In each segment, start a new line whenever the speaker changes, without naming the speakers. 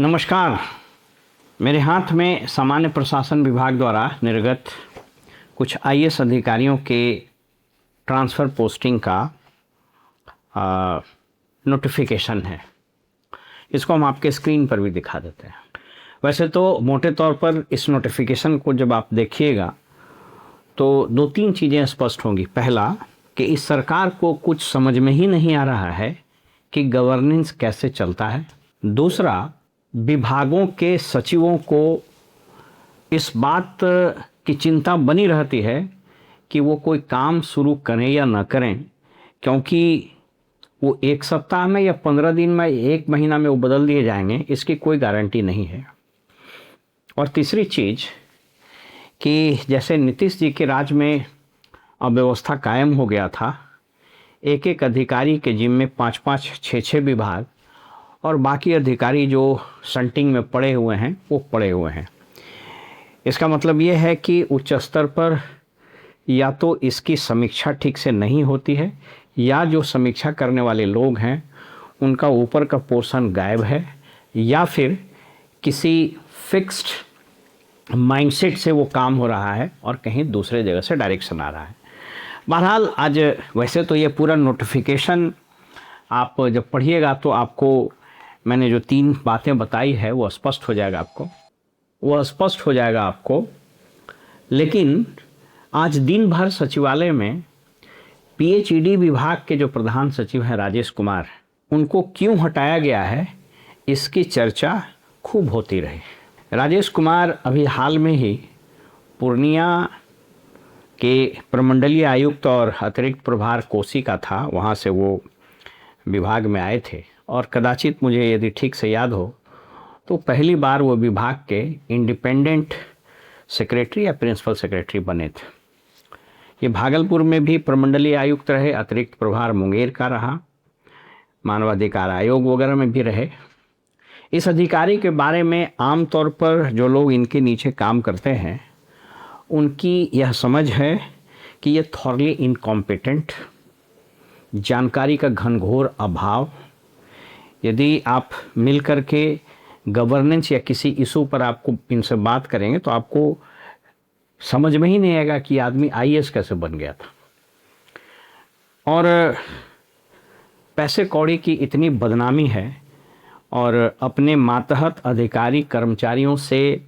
नमस्कार। मेरे हाथ में सामान्य प्रशासन विभाग द्वारा निर्गत कुछ आईएएस अधिकारियों के ट्रांसफ़र पोस्टिंग का नोटिफिकेशन है। इसको हम आपके स्क्रीन पर भी दिखा देते हैं। वैसे तो मोटे तौर पर इस नोटिफिकेशन को जब आप देखिएगा तो दो तीन चीज़ें स्पष्ट होंगी। पहला कि इस सरकार को कुछ समझ में ही नहीं आ रहा है कि गवर्नेंस कैसे चलता है। दूसरा, विभागों के सचिवों को इस बात की चिंता बनी रहती है कि वो कोई काम शुरू करें या ना करें, क्योंकि वो एक सप्ताह में या 15 दिन में, एक महीना में वो बदल दिए जाएंगे, इसकी कोई गारंटी नहीं है। और तीसरी चीज़ कि जैसे नीतीश जी के राज में अव्यवस्था कायम हो गया था, एक एक अधिकारी के जिम्मे 5-5, 6-6 विभाग और बाकी अधिकारी जो संटिंग में पड़े हुए हैं वो पड़े हुए हैं। इसका मतलब ये है कि उच्च स्तर पर या तो इसकी समीक्षा ठीक से नहीं होती है, या जो समीक्षा करने वाले लोग हैं उनका ऊपर का पोर्शन गायब है, या फिर किसी फिक्स्ड माइंडसेट से वो काम हो रहा है और कहीं दूसरे जगह से डायरेक्शन आ रहा है। बहरहाल आज वैसे तो ये पूरा नोटिफिकेशन आप जब पढ़िएगा तो आपको मैंने जो 3 बातें बताई है वो स्पष्ट हो जाएगा आपको। लेकिन आज दिन भर सचिवालय में पीएचईडी विभाग के जो प्रधान सचिव हैं राजेश कुमार, उनको क्यों हटाया गया है इसकी चर्चा खूब होती रही। राजेश कुमार अभी हाल में ही पूर्णिया के प्रमंडलीय आयुक्त और अतिरिक्त प्रभार कोसी का था, वहाँ से वो विभाग में आए थे और कदाचित मुझे यदि ठीक से याद हो तो पहली बार वो विभाग के इंडिपेंडेंट सेक्रेटरी या प्रिंसिपल सेक्रेटरी बने थे। ये भागलपुर में भी प्रमंडलीय आयुक्त रहे, अतिरिक्त प्रभार मुंगेर का रहा, मानवाधिकार आयोग वगैरह में भी रहे। इस अधिकारी के बारे में आमतौर पर जो लोग इनके नीचे काम करते हैं उनकी यह समझ है कि ये थॉरली इनकॉम्पिटेंट, जानकारी का घनघोर अभाव। यदि आप मिल कर के गवर्नेंस या किसी इशू पर आपको इनसे बात करेंगे तो आपको समझ में ही नहीं आएगा कि आदमी आईएएस कैसे बन गया था। और पैसे कौड़ी की इतनी बदनामी है और अपने मातहत अधिकारी कर्मचारियों से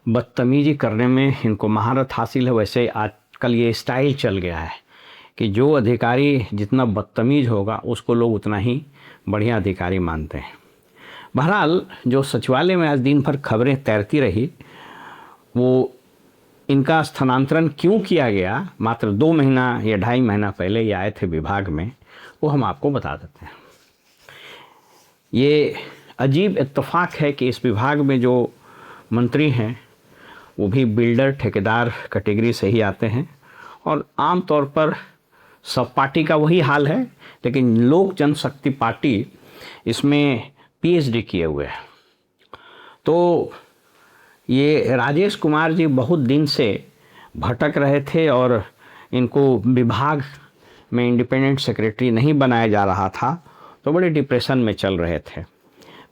बदतमीजी करने में इनको महारत हासिल है। वैसे आजकल ये स्टाइल चल गया है कि जो अधिकारी जितना बदतमीज होगा उसको लोग उतना ही बढ़िया अधिकारी मानते हैं। बहरहाल जो सचिवालय में आज दिन भर खबरें तैरती रही, वो इनका स्थानांतरण क्यों किया गया, मात्र 2 महीना या 2.5 महीना पहले ये आए थे विभाग में, वो हम आपको बता देते हैं। ये अजीब इत्तेफाक है कि इस विभाग में जो मंत्री हैं वो भी बिल्डर ठेकेदार कैटेगरी से ही आते हैं और आम तौर पर सब पार्टी का वही हाल है, लेकिन लोक जनशक्ति पार्टी इसमें पीएचडी किए हुए हैं। तो ये राजेश कुमार जी बहुत दिन से भटक रहे थे और इनको विभाग में इंडिपेंडेंट सेक्रेटरी नहीं बनाया जा रहा था, तो बड़े डिप्रेशन में चल रहे थे।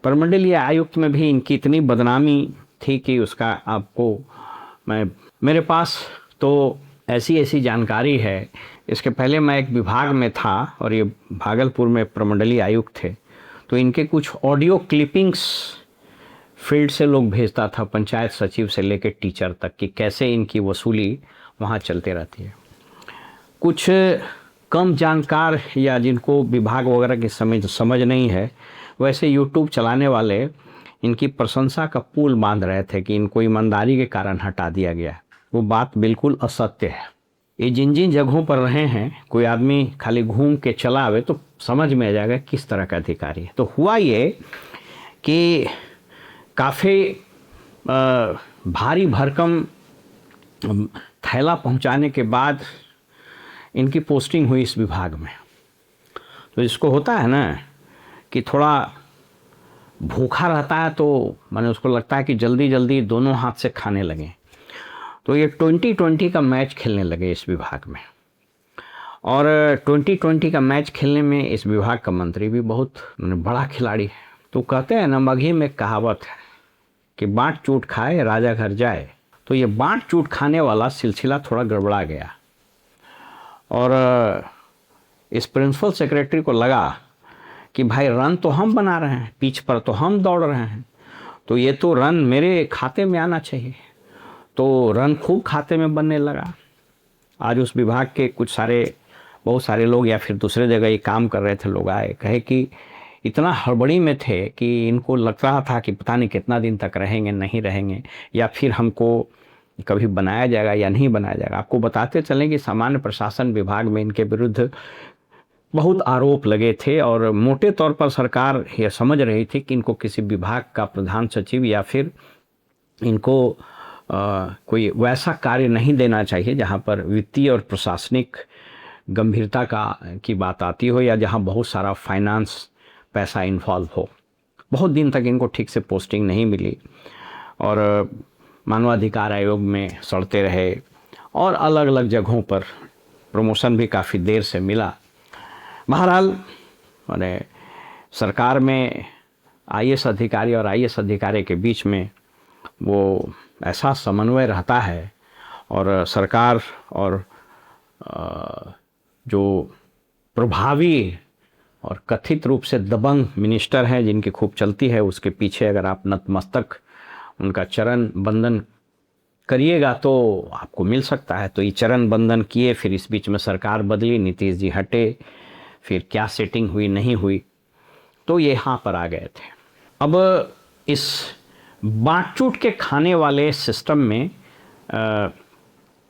प्रमंडलीय आयुक्त में भी इनकी इतनी बदनामी थी कि उसका आपको मेरे पास तो ऐसी जानकारी है। इसके पहले मैं एक विभाग में था और ये भागलपुर में प्रमंडलीय आयुक्त थे, तो इनके कुछ ऑडियो क्लिपिंग्स फील्ड से लोग भेजता था, पंचायत सचिव से लेकर टीचर तक, कि कैसे इनकी वसूली वहाँ चलते रहती है। कुछ कम जानकार या जिनको विभाग वगैरह की समझ नहीं है, वैसे यूट्यूब चलाने वाले इनकी प्रशंसा का पुल बांध रहे थे कि इनको ईमानदारी के कारण हटा दिया गया। वो बात बिल्कुल असत्य है। ये जिन जिन जगहों पर रहे हैं, कोई आदमी खाली घूम के चला आवे तो समझ में आ जाएगा किस तरह का अधिकारी है। तो हुआ ये कि काफ़ी भारी भरकम थैला पहुंचाने के बाद इनकी पोस्टिंग हुई इस विभाग में। तो इसको होता है ना कि थोड़ा भूखा रहता है तो मैंने उसको लगता है कि जल्दी जल्दी दोनों हाथ से खाने लगे। तो ये 2020 का मैच खेलने लगे इस विभाग में, और 2020 का मैच खेलने में इस विभाग का मंत्री भी बहुत बड़ा खिलाड़ी है। तो कहते हैं ना, मगही में कहावत है कि बाँट चूट खाए राजा घर जाए। तो ये बाँट चूट खाने वाला सिलसिला थोड़ा गड़बड़ा गया और इस प्रिंसिपल सेक्रेटरी को लगा कि भाई रन तो हम बना रहे हैं, पिच पर तो हम दौड़ रहे हैं, तो ये तो रन मेरे खाते में आना चाहिए। तो रन खूब खाते में बनने लगा। आज उस विभाग के बहुत सारे लोग या फिर दूसरे जगह ये काम कर रहे थे लोग आए, कहे कि इतना हड़बड़ी में थे कि इनको लग रहा था कि पता नहीं कितना दिन तक रहेंगे नहीं रहेंगे, या फिर हमको कभी बनाया जाएगा या नहीं बनाया जाएगा। आपको बताते चलें कि सामान्य प्रशासन विभाग में इनके विरुद्ध बहुत आरोप लगे थे और मोटे तौर पर सरकार यह समझ रही थी कि इनको किसी विभाग का प्रधान सचिव या फिर इनको कोई वैसा कार्य नहीं देना चाहिए जहां पर वित्तीय और प्रशासनिक गंभीरता की बात आती हो या जहां बहुत सारा फाइनेंस पैसा इन्वॉल्व हो। बहुत दिन तक इनको ठीक से पोस्टिंग नहीं मिली और मानवाधिकार आयोग में सड़ते रहे और अलग अलग जगहों पर प्रमोशन भी काफ़ी देर से मिला। बहरहाल मैंने सरकार में आईएएस अधिकारी और आईएएस अधिकारी के बीच में वो ऐसा समन्वय रहता है और सरकार और जो प्रभावी और कथित रूप से दबंग मिनिस्टर हैं जिनकी खूब चलती है, उसके पीछे अगर आप नतमस्तक उनका चरण बंदन करिएगा तो आपको मिल सकता है। तो ये चरण बंदन किए, फिर इस बीच में सरकार बदली, नीतीश जी हटे, फिर क्या सेटिंग हुई नहीं हुई, तो ये यहाँ पर आ गए थे। अब इस बाँट चूट के खाने वाले सिस्टम में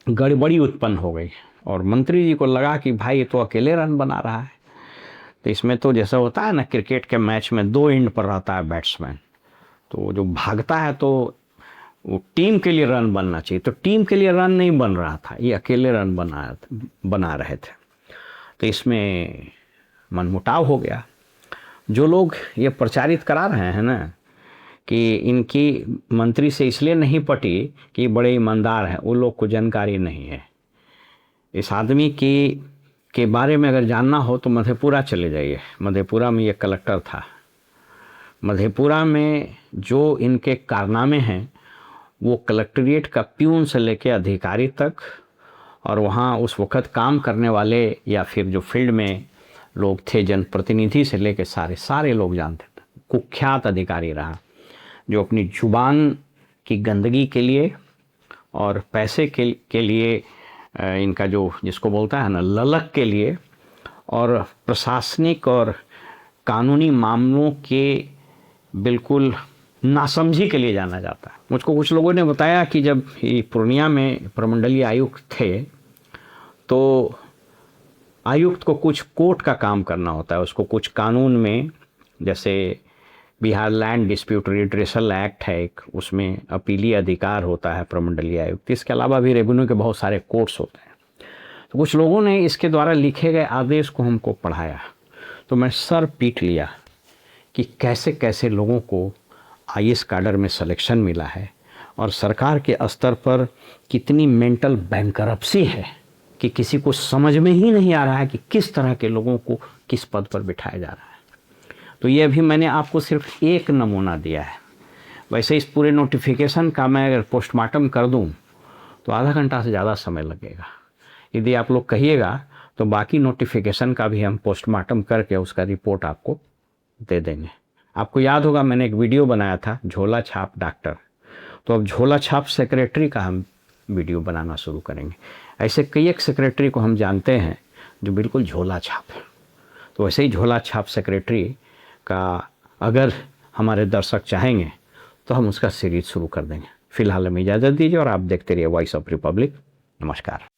गड़बड़ी उत्पन्न हो गई और मंत्री जी को लगा कि भाई ये तो अकेले रन बना रहा है। तो इसमें तो जैसा होता है ना, क्रिकेट के मैच में 2 एंड पर रहता है बैट्समैन, तो जो भागता है तो वो टीम के लिए रन बनना चाहिए, तो टीम के लिए रन नहीं बन रहा था, ये अकेले रन बना रहे थे। तो इसमें मनमुटाव हो गया। जो लोग ये प्रचारित करा रहे हैं ना कि इनकी मंत्री से इसलिए नहीं पटी कि बड़े ईमानदार हैं, वो लोग को जानकारी नहीं है। इस आदमी के बारे में अगर जानना हो तो मधेपुरा चले जाइए। मधेपुरा में ये कलेक्टर था। मधेपुरा में जो इनके कारनामे हैं वो कलेक्ट्रेट का प्यून से लेके अधिकारी तक और वहाँ उस वक़्त काम करने वाले या फिर जो फील्ड में लोग थे, जनप्रतिनिधि से लेके सारे लोग जानते थे। कुख्यात अधिकारी रहा जो अपनी जुबान की गंदगी के लिए और पैसे के लिए इनका जो जिसको बोलता है ना ललक के लिए और प्रशासनिक और कानूनी मामलों के बिल्कुल नासमझी के लिए जाना जाता है। मुझको कुछ लोगों ने बताया कि जब ये पूर्णिया में प्रमंडलीय आयुक्त थे तो आयुक्त को कुछ कोर्ट का काम करना होता है, उसको कुछ कानून में, जैसे Bihar land dispute redressal act है एक, उसमें अपीलीय अधिकार होता है प्रमंडलीय आयुक्त। इसके अलावा भी रेवेन्यू के बहुत सारे कोर्ट्स होते हैं। तो कुछ लोगों ने इसके द्वारा लिखे गए आदेश को हमको पढ़ाया तो मैं सर पीट लिया कि कैसे कैसे लोगों को आईएएस कैडर में सिलेक्शन मिला है और सरकार के स्तर पर कितनी मेंटल बैंकरप्सी है कि किसी को समझ में ही नहीं आ रहा है कि किस तरह के लोगों को किस पद पर बिठाया जा रहा है। तो ये अभी मैंने आपको सिर्फ एक नमूना दिया है। वैसे इस पूरे नोटिफिकेशन का मैं अगर पोस्टमार्टम कर दूं तो आधा घंटा से ज़्यादा समय लगेगा। यदि आप लोग कहिएगा तो बाकी नोटिफिकेशन का भी हम पोस्टमार्टम करके उसका रिपोर्ट आपको दे देंगे। आपको याद होगा मैंने एक वीडियो बनाया था झोला छाप डॉक्टर, तो अब झोला छाप सेक्रेटरी का हम वीडियो बनाना शुरू करेंगे। ऐसे कई एक सेक्रेटरी को हम जानते हैं जो बिल्कुल झोला छाप है। तो वैसे ही झोला छाप सेक्रेटरी का अगर हमारे दर्शक चाहेंगे तो हम उसका सीरीज शुरू कर देंगे। फिलहाल हमें इजाज़त दीजिए और आप देखते रहिए वॉइस ऑफ रिपब्लिक। नमस्कार।